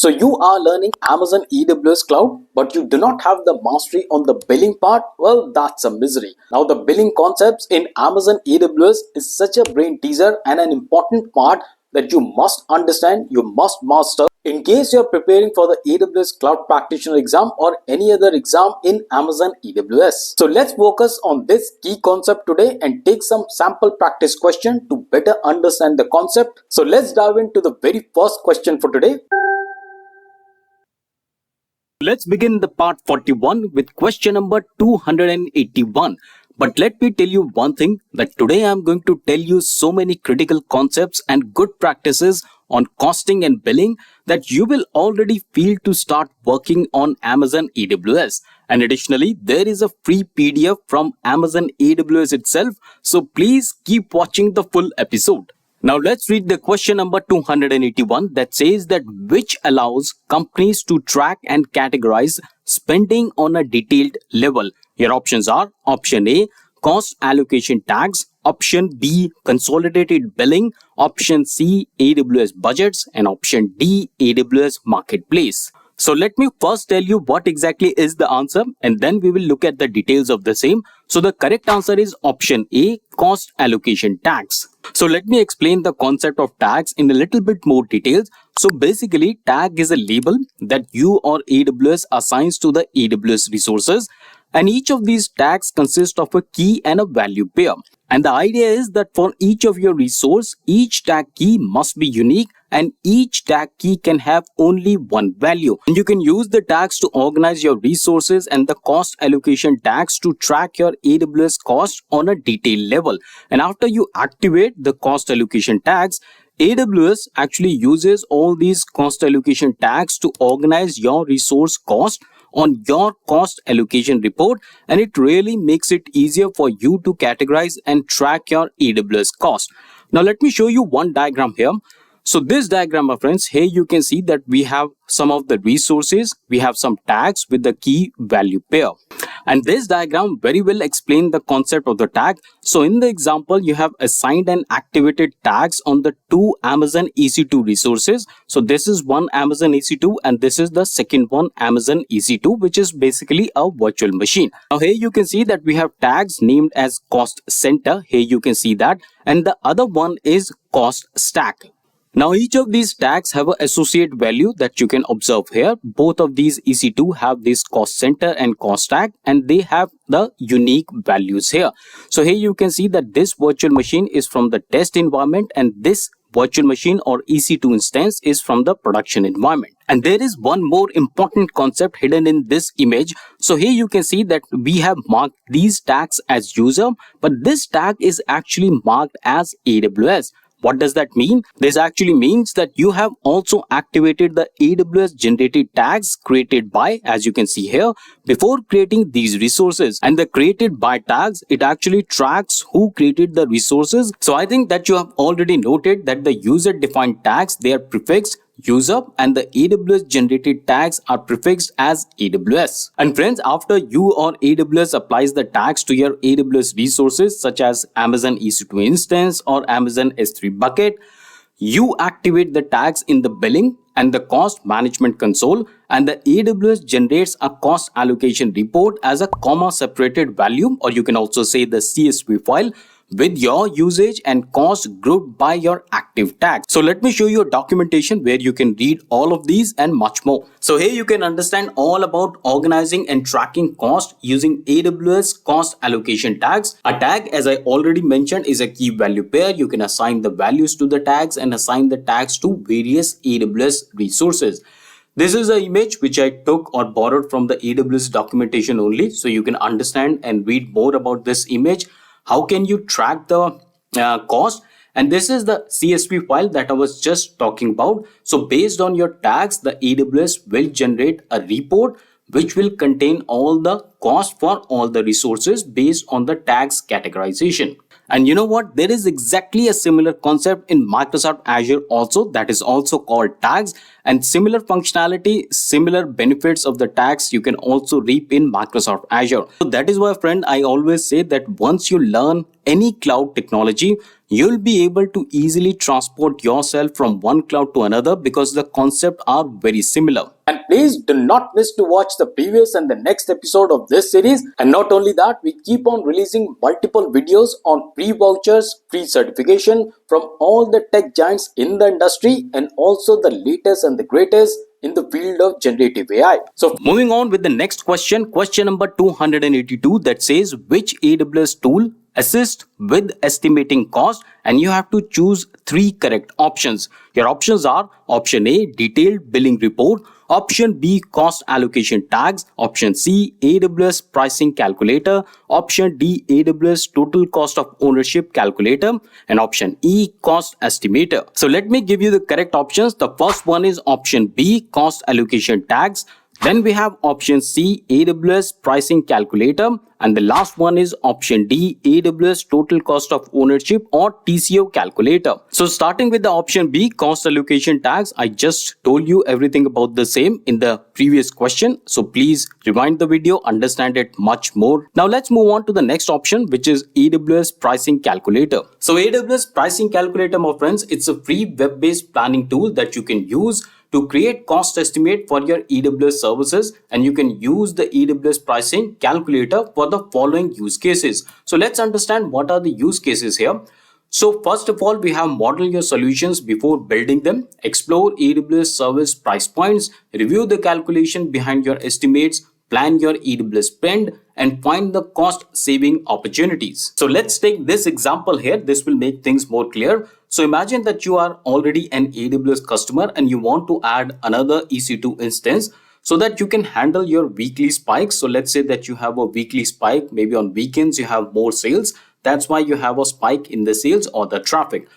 So you are learning Amazon AWS Cloud, but you do not have the mastery on the billing part. Well, that's a misery. Now the billing concepts in Amazon AWS is such a brain teaser and an important part that you must understand, you must master in case you're preparing for the AWS Cloud Practitioner exam or any other exam in Amazon AWS. So let's focus on this key concept today and take some sample practice question to better understand the concept. So let's dive into the very first question for today. Let's begin the part 41 with question number 281. But let me tell you one thing, that today I am going to tell you so many critical concepts and good practices on costing and billing that you will already feel to start working on Amazon AWS. And additionally, there is a free PDF from Amazon AWS itself. So please keep watching the full episode. Now let's read the question number 281 that says that which allows companies to track and categorize spending on a detailed level. Your options are option A, cost allocation tags, option B, consolidated billing, option C, AWS budgets, and option D, AWS marketplace. So let me first tell you what exactly is the answer and then we will look at the details of the same. So the correct answer is option A, cost allocation tags. So let me explain the concept of tags in a little bit more details. So basically, tag is a label that you or AWS assigns to the AWS resources, and each of these tags consist of a key and a value pair. And the idea is that for each of your resource, each tag key must be unique and each tag key can have only one value. And you can use the tags to organize your resources and the cost allocation tags to track your AWS cost on a detailed level. And after you activate the cost allocation tags, AWS actually uses all these cost allocation tags to organize your resource cost on your cost allocation report, and it really makes it easier for you to categorize and track your AWS cost. Now let me show you one diagram here. So this diagram, my friends, here you can see that we have some of the resources, we have some tags with the key value pair. And this diagram very well explains the concept of the tag. So in the example, you have assigned and activated tags on the two Amazon EC2 resources. So this is one Amazon EC2 and this is the second one Amazon EC2, which is basically a virtual machine. Now here you can see that we have tags named as cost center. Here you can see that. And the other one is cost stack. Now each of these tags have an associate value that you can observe here. Both of these EC2 have this cost center and cost tag and they have the unique values here. So here you can see that this virtual machine is from the test environment and this virtual machine or EC2 instance is from the production environment. And there is one more important concept hidden in this image. So here you can see that we have marked these tags as user, but this tag is actually marked as AWS. What does that mean? This actually means that you have also activated the AWS generated tags created by, as you can see here, before creating these resources. And the created by tags, it actually tracks who created the resources. So I think that you have already noted that the user defined tags, they are prefixed user and the AWS generated tags are prefixed as AWS. And friends, after you or AWS applies the tags to your AWS resources such as Amazon EC2 instance or Amazon S3 bucket, you activate the tags in the billing and the cost management console, and the AWS generates a cost allocation report as a comma separated value, or you can also say the CSV file, with your usage and cost grouped by your active tag. So let me show you a documentation where you can read all of these and much more. So here you can understand all about organizing and tracking cost using AWS cost allocation tags. A tag, as I already mentioned, is a key value pair. You can assign the values to the tags and assign the tags to various AWS resources. This is an image which I took or borrowed from the AWS documentation only, so you can understand and read more about this image. How can you track the cost? And this is the CSV file that I was just talking about. So based on your tags, the AWS will generate a report which will contain all the cost for all the resources based on the tags categorization. And you know what? There is exactly a similar concept in Microsoft Azure also, that is also called tags. And similar functionality, similar benefits of the tags you can also reap in Microsoft Azure. So that is why, friend, I always say that once you learn any cloud technology, you'll be able to easily transport yourself from one cloud to another because the concepts are very similar. And please do not miss to watch the previous and the next episode of this series. And not only that, we keep on releasing multiple videos on free vouchers, free certification from all the tech giants in the industry, and also the latest and the greatest in the field of generative AI. So moving on with the next question, question number 282, that says which AWS tool assist with estimating cost, and you have to choose 3 correct options. Your options are option A, detailed billing report, option B, cost allocation tags, option C, AWS pricing calculator, option D, AWS total cost of ownership calculator, and option E, cost estimator. So let me give you the correct options. The first one is option B, cost allocation tags. Then we have option C, AWS pricing calculator, and the last one is option D, AWS total cost of ownership or TCO calculator. So starting with the option B, cost allocation tags, I just told you everything about the same in the previous question. So please rewind the video, understand it much more. Now let's move on to the next option, which is AWS pricing calculator. So AWS pricing calculator, my friends, it's a free web-based planning tool that you can use to create cost estimate for your AWS services, and you can use the AWS pricing calculator for the following use cases. So let's understand what are the use cases here. So first of all, we have model your solutions before building them, explore AWS service price points, review the calculation behind your estimates, plan your AWS spend, and find the cost saving opportunities. So let's take this example here. This will make things more clear. So imagine that you are already an AWS customer and you want to add another EC2 instance so that you can handle your weekly spikes. So let's say that you have a weekly spike, maybe on weekends you have more sales. That's why you have a spike in the sales or the traffic.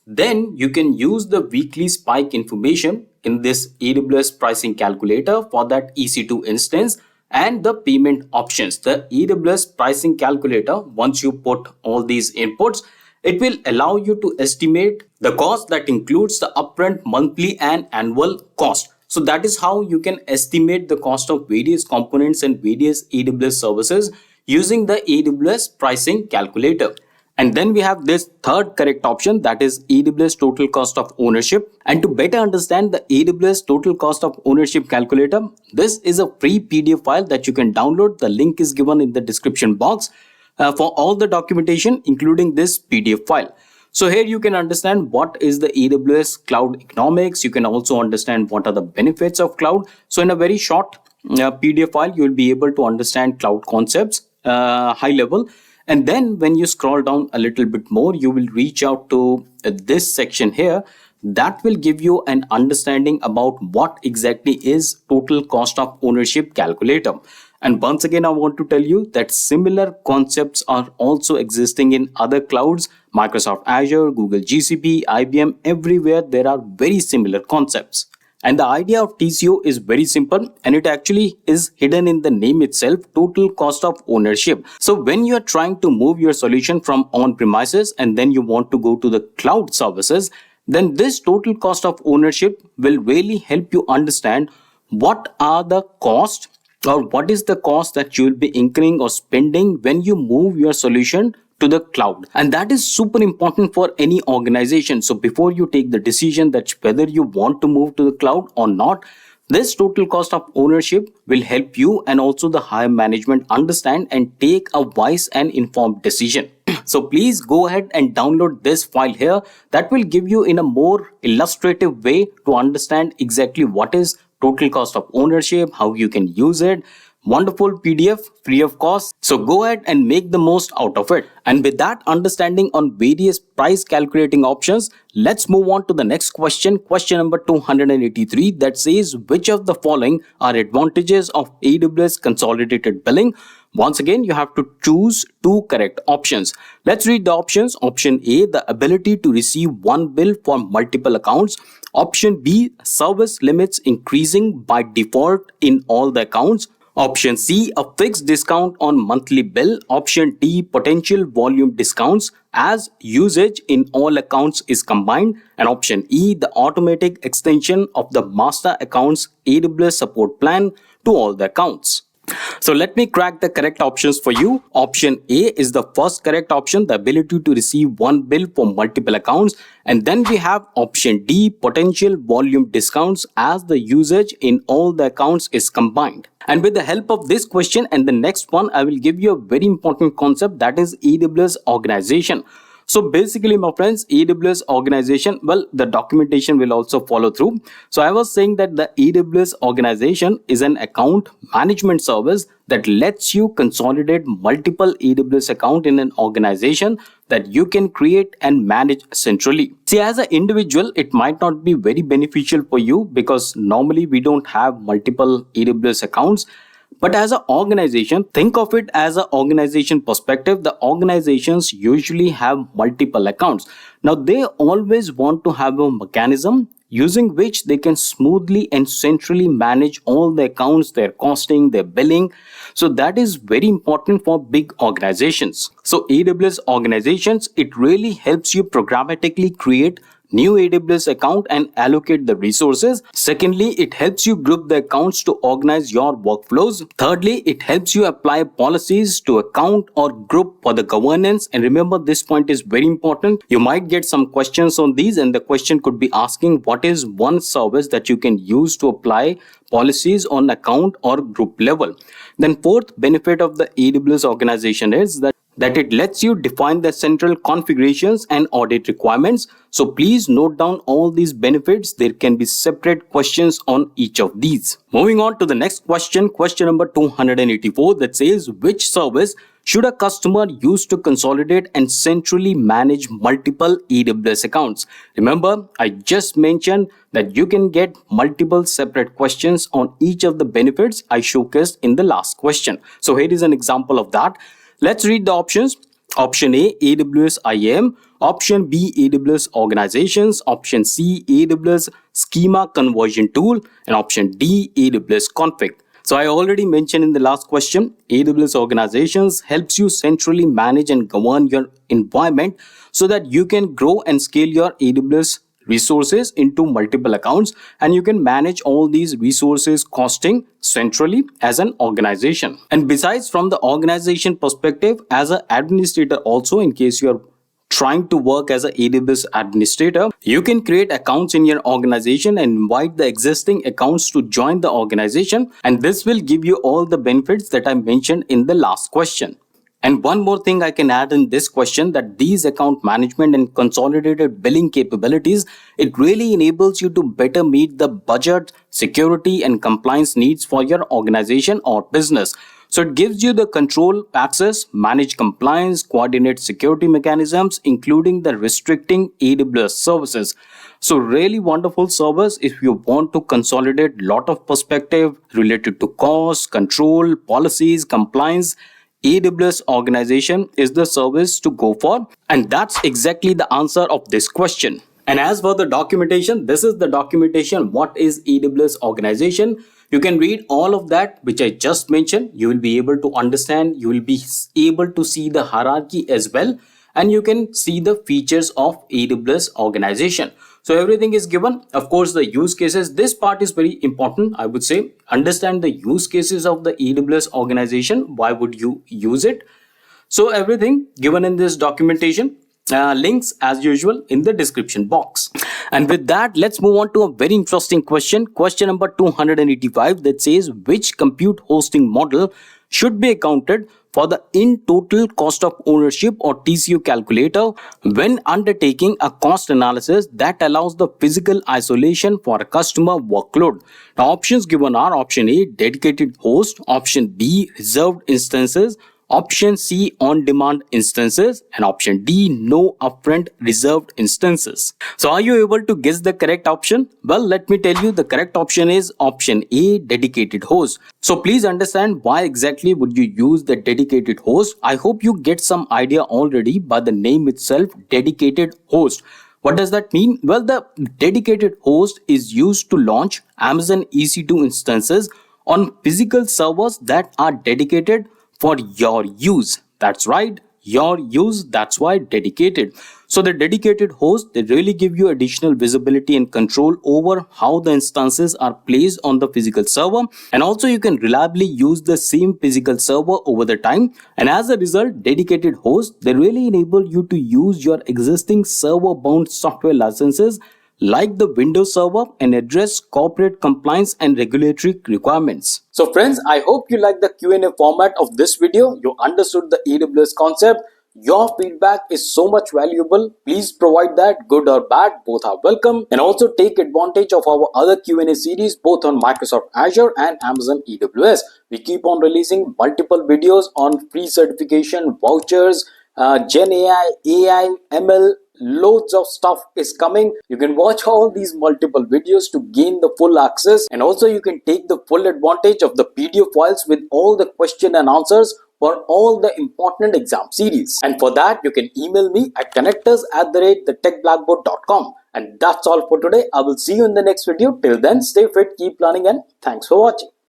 Then you can use the weekly spike information in this AWS pricing calculator for that EC2 instance and the payment options. The AWS pricing calculator, once you put all these inputs, it will allow you to estimate the cost that includes the upfront monthly and annual cost. So that is how you can estimate the cost of various components and various AWS services using the AWS pricing calculator. And then we have this third correct option, that is AWS total cost of ownership. And to better understand the AWS total cost of ownership calculator, this is a free PDF file that you can download. The link is given in the description box for all the documentation, including this PDF file. So here you can understand what is the AWS cloud economics. You can also understand what are the benefits of cloud. So in a very short PDF file, you will be able to understand cloud concepts high level. And then when you scroll down a little bit more, you will reach out to this section here. That will give you an understanding about what exactly is total cost of ownership calculator. And once again, I want to tell you that similar concepts are also existing in other clouds, Microsoft Azure, Google GCP, IBM, everywhere there are very similar concepts. And the idea of TCO is very simple, and it actually is hidden in the name itself, total cost of ownership. So when you are trying to move your solution from on-premises and then you want to go to the cloud services, then this total cost of ownership will really help you understand what are the costs or what is the cost that you will be incurring or spending when you move your solution to the cloud. And that is super important for any organization. So before you take the decision that whether you want to move to the cloud or not, this total cost of ownership will help you and also the higher management understand and take a wise and informed decision. So please go ahead and download this file here. That will give you in a more illustrative way to understand exactly what is total cost of ownership, how you can use it. Wonderful PDF, free of cost. So go ahead and make the most out of it. And with that understanding on various price calculating options, let's move on to the next question. Question number 283, that says which of the following are advantages of AWS consolidated billing? Once again, you have to choose 2 correct options. Let's read the options. Option A, the ability to receive one bill for multiple accounts. Option B, service limits increasing by default in all the accounts. Option C, a fixed discount on monthly bill. Option D, potential volume discounts as usage in all accounts is combined. And option E, the automatic extension of the master accounts AWS support plan to all the accounts. So let me crack the correct options for you. Option A is the first correct option, the ability to receive one bill for multiple accounts. And then we have option D, potential volume discounts as the usage in all the accounts is combined. And with the help of this question and the next one, I will give you a very important concept, that is AWS organization. So basically, my friends, AWS organization, well, the documentation will also follow through. So I was saying that the AWS organization is an account management service that lets you consolidate multiple AWS accounts in an organization that you can create and manage centrally. See, as an individual, it might not be very beneficial for you because normally we don't have multiple AWS accounts. But as an organization, think of it as an organization perspective. The organizations usually have multiple accounts. Now, they always want to have a mechanism using which they can smoothly and centrally manage all the accounts, their costing, their billing. So that is very important for big organizations. So AWS organizations, it really helps you programmatically create new AWS account and allocate the resources. Secondly, it helps you group the accounts to organize your workflows. Thirdly, it helps you apply policies to account or group for the governance. And remember, this point is very important. You might get some questions on these, and the question could be asking, what is one service that you can use to apply policies on account or group level? Then fourth benefit of the AWS organization is that it lets you define the central configurations and audit requirements. So please note down all these benefits. There can be separate questions on each of these. Moving on to the next question, question number 284, that says, which service should a customer use to consolidate and centrally manage multiple AWS accounts? Remember, I just mentioned that you can get multiple separate questions on each of the benefits I showcased in the last question. So here is an example of that. Let's read the options. Option A, AWS IAM. Option B, AWS organizations. Option C, AWS schema conversion tool. And option D, AWS config. So I already mentioned in the last question, AWS organizations helps you centrally manage and govern your environment so that you can grow and scale your AWS resources into multiple accounts, and you can manage all these resources costing centrally as an organization. And besides, from the organization perspective, as an administrator also, in case you are trying to work as an AWS administrator, you can create accounts in your organization and invite the existing accounts to join the organization, and this will give you all the benefits that I mentioned in the last question. And one more thing I can add in this question, that these account management and consolidated billing capabilities, it really enables you to better meet the budget, security and compliance needs for your organization or business. So it gives you the control, access, manage compliance, coordinate security mechanisms, including the restricting AWS services. So really wonderful service if you want to consolidate lot of perspective related to cost, control, policies, compliance. AWS organization is the service to go for, and that's exactly the answer of this question. And as for the documentation, this is the documentation. What is AWS organization? You can read all of that which I just mentioned. You will be able to understand, you will be able to see the hierarchy as well, and you can see the features of AWS organization. So everything is given. Of course, the use cases, this part is very important. I would say understand the use cases of the AWS organization. Why would you use it? So everything given in this documentation. Links as usual in the description box. And with that, let's move on to a very interesting question. Question number 285, that says, which compute hosting model should be accounted for the in total cost of ownership or TCO calculator when undertaking a cost analysis that allows the physical isolation for a customer workload? Now, options given are option A, dedicated host, option B, reserved instances, option C, on-demand instances, and option D, no upfront reserved instances. So are you able to guess the correct option? Well, let me tell you, the correct option is option A, dedicated host. So please understand why exactly would you use the dedicated host. I hope you get some idea already by the name itself, dedicated host. What does that mean? Well, the dedicated host is used to launch Amazon EC2 instances on physical servers that are dedicated for your use. That's right, your use. That's why dedicated. So the dedicated host, they really give you additional visibility and control over how the instances are placed on the physical server, and also you can reliably use the same physical server over the time. And as a result, dedicated hosts, they really enable you to use your existing server bound software licenses like the Windows Server and address corporate compliance and regulatory requirements. So friends, I hope you like the Q&A format of this video. You understood the AWS concept. Your feedback is so much valuable. Please provide that, good or bad, both are welcome. And also take advantage of our other Q&A series both on Microsoft Azure and Amazon AWS. We keep on releasing multiple videos on free certification, vouchers, Gen AI, ML, loads of stuff is coming. You can watch all these multiple videos to gain the full access, and also you can take the full advantage of the PDF files with all the question and answers for all the important exam series. And for that, you can email me at connectors@thetechblackboard.com. And that's all for today. I will see you in the next video. Till then, stay fit, keep learning, and thanks for watching.